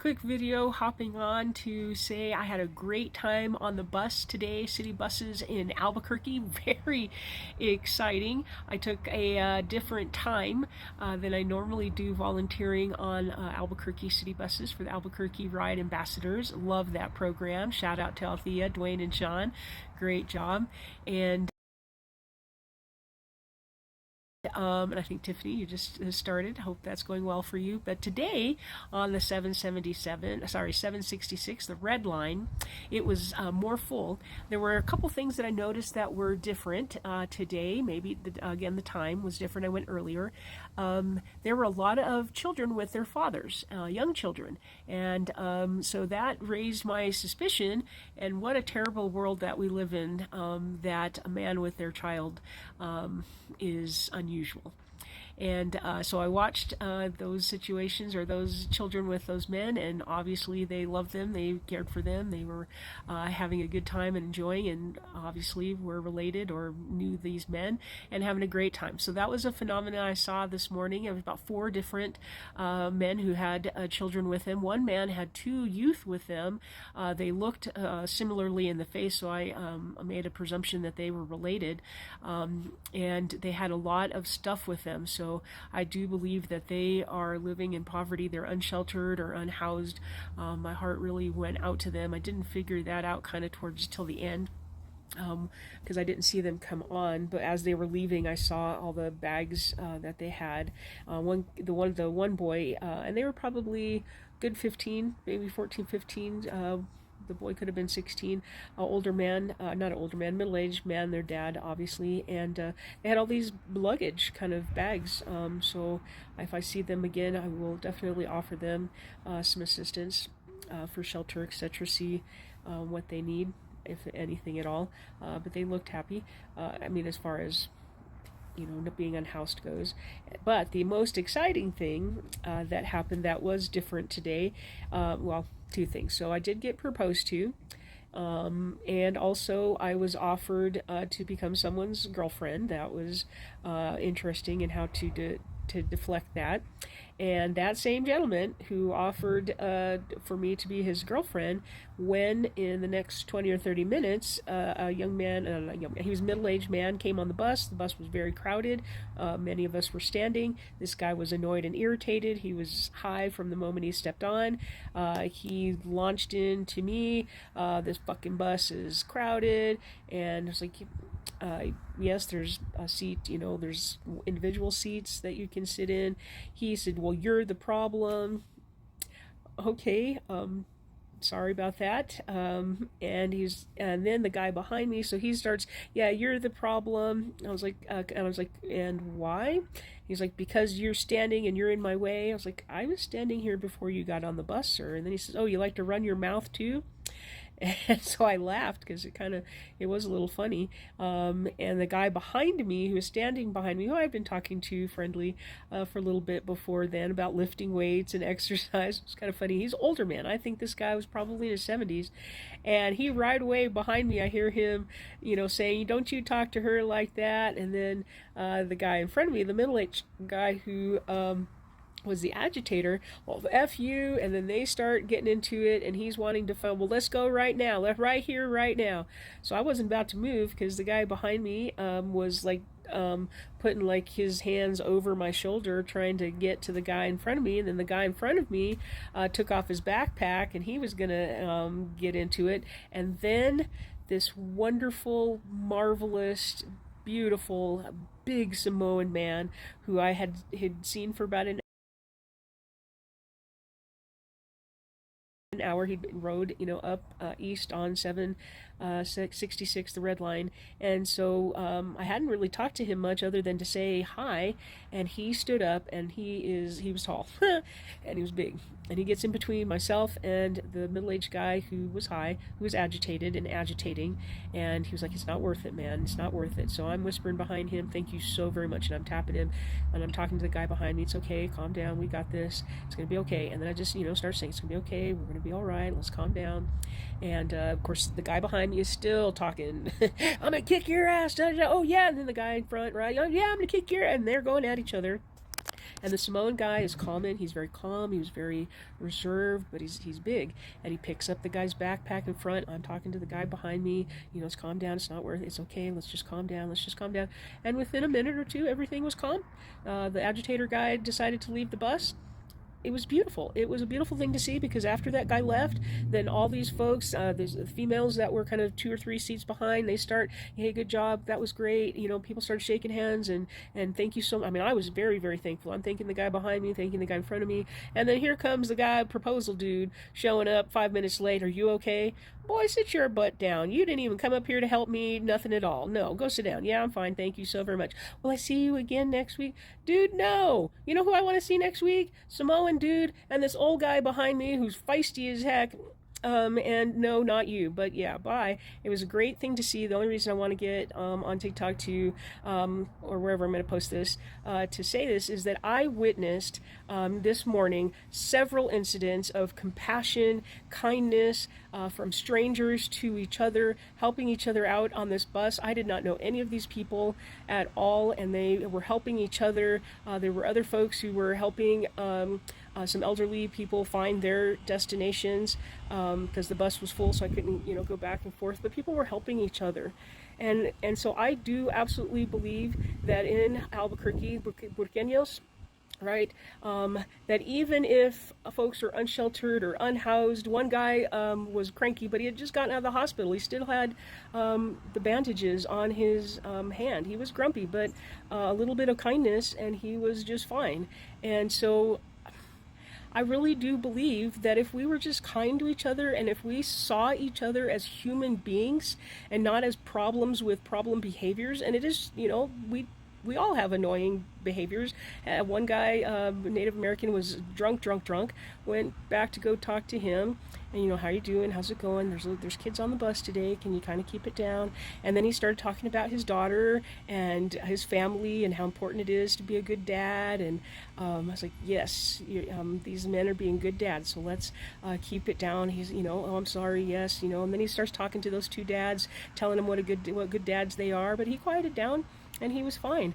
quick video hopping on to say I had a great time on the bus today, city buses in Albuquerque. Very exciting. I took a different time than I normally do volunteering on Albuquerque city buses for the Albuquerque Ride Ambassadors. Love that program. Shout out to Althea, Dwayne, and Sean. Great job. And I think Tiffany, you just started. Hope that's going well for you. But today on the 766, the red line, it was more full. There were a couple things that I noticed that were different today. Maybe again the time was different. I went earlier. There were a lot of children with their fathers, young children, and so that raised my suspicion. And what a terrible world that we live in. That a man with their child is unusual. And so I watched those situations, or those children with those men, and obviously they loved them, they cared for them, they were having a good time and enjoying, and obviously were related or knew these men and having a great time. So that was a phenomenon I saw this morning. It was about 4 different men who had children with them. One man had 2 youth with them. They looked similarly in the face, so I made a presumption that they were related, and they had a lot of stuff with them. So I do believe that they are living in poverty. They're unsheltered or unhoused. My heart really went out to them. I didn't figure that out kind of towards till the end, because I didn't see them come on. But as they were leaving, I saw all the bags that they had. The one boy, and they were probably good 15, maybe 14, 15. The boy could have been 16. Older man, not an older man, middle-aged man, their dad, obviously, and they had all these luggage kind of bags. So if I see them again, I will definitely offer them some assistance for shelter, etc. See what they need, if anything at all. But they looked happy. I mean, as far as being unhoused goes. But the most exciting thing that happened that was different today, well, 2 things. So I did get proposed to, and also I was offered to become someone's girlfriend. That was interesting, and how to deflect that. And that same gentleman who offered for me to be his girlfriend, when in the next 20 or 30 minutes, a young man, he was a middle-aged man, came on the bus. The bus was very crowded. Many of us were standing. This guy was annoyed and irritated. He was high from the moment he stepped on. He launched into me. This fucking bus is crowded. And it's like, yes, there's a seat, there's individual seats that you can sit in. He said, well, you're the problem. Okay, sorry about that. And then the guy behind me, so he starts, yeah, you're the problem. I was like, and why? He's like, because you're standing and you're in my way. I was like, I was standing here before you got on the bus, sir. And then he says, oh, you like to run your mouth too? And so I laughed, because it was a little funny. And the guy behind me, who was standing behind me, who I'd been talking to friendly for a little bit before then about lifting weights and exercise, it was kind of funny. He's an older man. I think this guy was probably in his 70s. And he right away behind me, I hear him, saying, don't you talk to her like that. And then the guy in front of me, the middle-aged guy who was the agitator, well, F you, and then they start getting into it, and he's wanting to find, well, let's go right now, right here, right now. So I wasn't about to move, because the guy behind me was like putting like his hands over my shoulder, trying to get to the guy in front of me. And then the guy in front of me took off his backpack, and he was gonna get into it. And then this wonderful, marvelous, beautiful, big Samoan man, who I had seen for about an hour. He rode up east on 766, the red line. And so I hadn't really talked to him much, other than to say hi. And he stood up, and he was tall and he was big, and he gets in between myself and the middle-aged guy who was high, who was agitated and agitating. And he was like, it's not worth it, man, it's not worth it. So I'm whispering behind him, thank you so very much, and I'm tapping him, and I'm talking to the guy behind me, it's okay, calm down, we got this, it's gonna be okay. And then I just start saying, it's gonna be okay, we're gonna be all right, let's calm down. And of course the guy behind me is still talking, I'm gonna kick your ass, oh yeah. And then the guy in front, right, oh yeah, I'm gonna kick your, and they're going at each other. And the Samoan guy is calming. He's very calm. He was very reserved, but he's big. And he picks up the guy's backpack in front. I'm talking to the guy behind me. It's calm down. It's not worth it. It's okay. Let's just calm down. Let's just calm down. And within a minute or two, everything was calm. The agitator guy decided to leave the bus. It was beautiful. It was a beautiful thing to see, because after that guy left, then all these folks, there's the females that were kind of 2 or 3 seats behind, they start, hey, good job, that was great. People started shaking hands and thank you so much. I mean, I was very, very thankful. I'm thanking the guy behind me, thanking the guy in front of me. And then here comes the guy, proposal dude, showing up 5 minutes late. Are you okay? Boy, sit your butt down. You didn't even come up here to help me, nothing at all. No, go sit down. Yeah, I'm fine. Thank you so very much. Will I see you again next week? Dude, no. You know who I want to see next week? Samoan dude and this old guy behind me who's feisty as heck. And no, not you, but yeah, bye. It was a great thing to see. The only reason I want to get on TikTok to, or wherever I'm going to post this, to say this is that I witnessed this morning several incidents of compassion, kindness, from strangers to each other, helping each other out on this bus. I did not know any of these people at all, and they were helping each other. There were other folks who were helping some elderly people find their destinations, because the bus was full, so I couldn't, go back and forth. But people were helping each other, and so I do absolutely believe that in Albuquerque, Burqueños, right, that even if folks are unsheltered or unhoused, one guy was cranky, but he had just gotten out of the hospital. He still had the bandages on his hand. He was grumpy, but a little bit of kindness, and he was just fine. And so I really do believe that if we were just kind to each other, and if we saw each other as human beings and not as problems with problem behaviors, and it is, we all have annoying behaviors. One guy, Native American, was drunk, went back to go talk to him, and how you doing, how's it going, there's kids on the bus today, can you kind of keep it down? And then he started talking about his daughter and his family and how important it is to be a good dad, and I was like, yes, these men are being good dads, so let's keep it down. He's, oh, I'm sorry, yes, and then he starts talking to those 2 dads, telling them what good dads they are, but he quieted down and he was fine.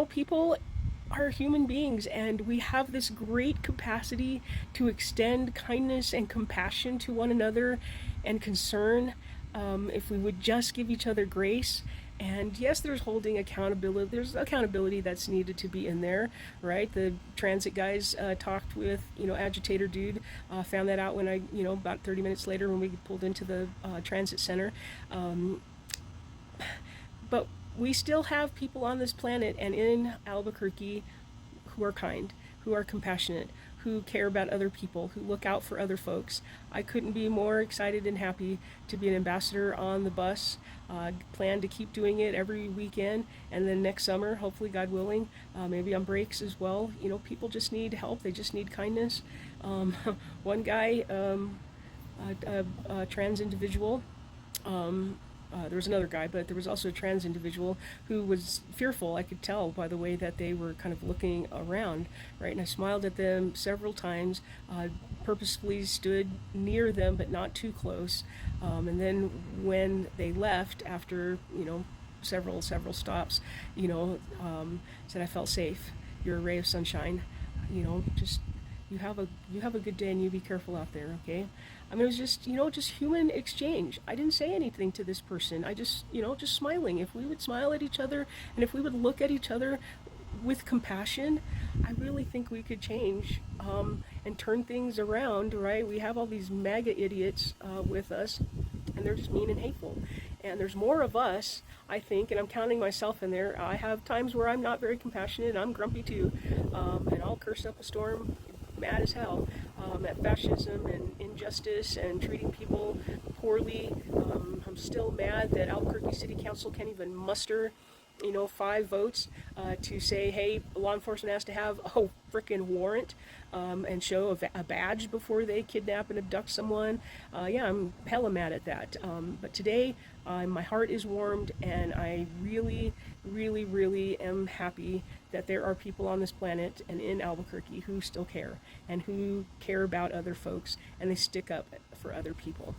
People are human beings, and we have this great capacity to extend kindness and compassion to one another and concern, if we would just give each other grace. And yes, there's holding accountability. There's accountability that's needed to be in there, right? The transit guys talked with, agitator dude, found that out when I, about 30 minutes later when we pulled into the transit center. But we still have people on this planet and in Albuquerque who are kind, who are compassionate, who care about other people, who look out for other folks. I couldn't be more excited and happy to be an ambassador on the bus. Plan to keep doing it every weekend, and then next summer, hopefully, God willing, maybe on breaks as well. People just need help. They just need kindness. One guy, a trans individual, there was another guy, but there was also a trans individual who was fearful. I could tell by the way that they were kind of looking around, right? And I smiled at them several times, purposefully stood near them, but not too close. And then when they left after, several stops, said I felt safe. You're a ray of sunshine. Just you have a good day, and you be careful out there, okay? I mean, it was just, just human exchange. I didn't say anything to this person. I just, just smiling. If we would smile at each other, and if we would look at each other with compassion, I really think we could change and turn things around, right? We have all these MAGA idiots with us, and they're just mean and hateful. And there's more of us, I think, and I'm counting myself in there. I have times where I'm not very compassionate. I'm grumpy too, and I'll curse up a storm, mad as hell, at fascism and injustice and treating people poorly. I'm still mad that Albuquerque City Council can't even muster 5 votes to say, hey, law enforcement has to have a frickin' warrant and show a badge before they kidnap and abduct someone. Yeah, I'm hella mad at that. But today, my heart is warmed, and I really, really, really am happy that there are people on this planet and in Albuquerque who still care and who care about other folks, and they stick up for other people.